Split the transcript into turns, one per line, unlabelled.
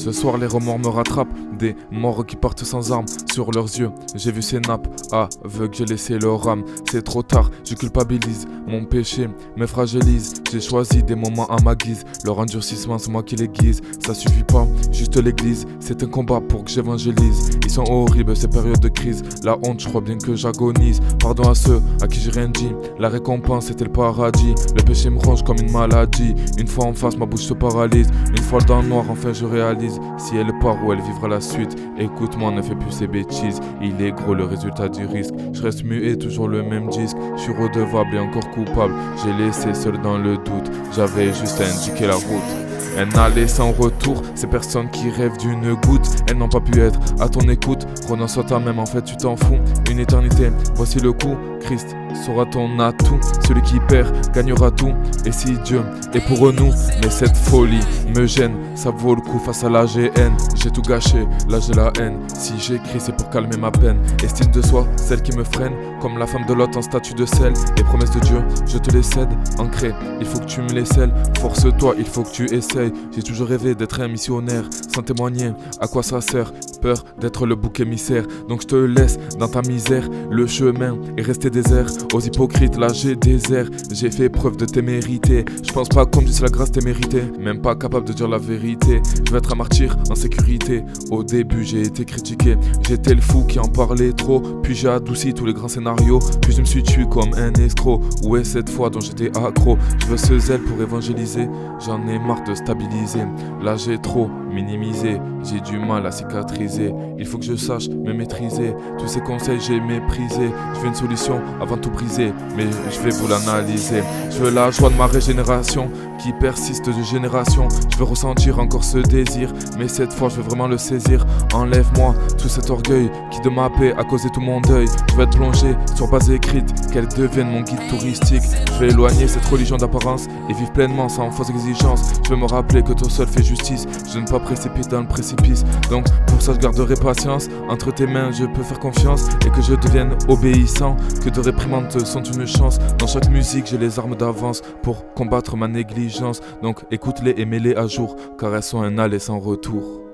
Ce soir les remords me rattrapent, des morts qui partent sans armes sur leurs yeux. J'ai vu ces nappes aveugles, j'ai laissé leur âme. C'est trop tard, je culpabilise, mon péché me fragilise. J'ai choisi des moments à ma guise, leur endurcissement c'est moi qui les guise. Ça suffit pas, juste l'église, c'est un combat pour que j'évangélise. Ils sont horribles ces périodes de crise, la honte je crois bien que j'agonise. Pardon à ceux à qui j'ai rien dit, la récompense c'était le paradis. Le péché me ronge comme une maladie, une fois en face ma bouche se paralyse. Une fois dans le noir enfin je réalise, si elle part ou elle vivra la suite. Écoute-moi, ne fais plus ces bêtises, il est gros le résultat du risque. Je reste muet, toujours le même disque, je suis redevable et encore coupable. J'ai laissé seul dans le doute, j'avais juste à indiquer la route. Un aller sans retour, ces personnes qui rêvent d'une goutte, elles n'ont pas pu être à ton écoute. Renonce à toi-même, en fait tu t'en fous. Une éternité, voici le coup. Christ sera ton atout, celui qui perd gagnera tout. Et si Dieu est pour nous, mais cette folie me gêne, ça vaut le coup face à la GN. J'ai tout gâché, là j'ai la haine. Si j'écris c'est pour calmer ma peine. Estime de soi, celle qui me freine, comme la femme de Lot en statue de sel. Les promesses de Dieu, je te les cède, ancré, il faut que tu me les scelles. Force-toi, il faut que tu essayes. J'ai toujours rêvé d'être un missionnaire, sans témoigner, à quoi ça sert? Peur d'être le bouc émissaire, donc je te laisse dans ta misère. Le chemin est resté désert, aux hypocrites là j'ai désert. J'ai fait preuve de témérité, je pense pas qu'on me dise la grâce t'es mérité. Même pas capable de dire la vérité, je vais être un martyr en sécurité. Au début j'ai été critiqué, j'étais le fou qui en parlait trop. Puis j'ai adouci tous les grands scénarios, puis je me suis tué comme un escroc. Où est cette foi dont j'étais accro? Je veux ce zèle pour évangéliser, j'en ai marre de stabiliser. Là j'ai trop minimisé, j'ai du mal à cicatriser. Il faut que je sache me maîtriser, tous ces conseils j'ai méprisé. Je veux une solution avant de tout briser, mais je vais vous l'analyser. Je veux la joie de ma régénération qui persiste de génération. Je veux ressentir encore ce désir, mais cette fois je veux vraiment le saisir. Enlève-moi tout cet orgueil qui de ma paix a causé tout mon deuil. Je veux être plongé sur base écrite, qu'elle devienne mon guide touristique. Je veux éloigner cette religion d'apparence et vivre pleinement sans fausse exigence. Je veux me rappeler que toi seul fais justice, je ne pas précipiter dans le précipice. Donc pour ça je garderai patience, entre tes mains je peux faire confiance. Et que je devienne obéissant, que de réprimandes sont une chance. Dans chaque musique j'ai les armes d'avance pour combattre ma négligence. Donc écoute-les et mets-les à jour, car elles sont un aller sans retour.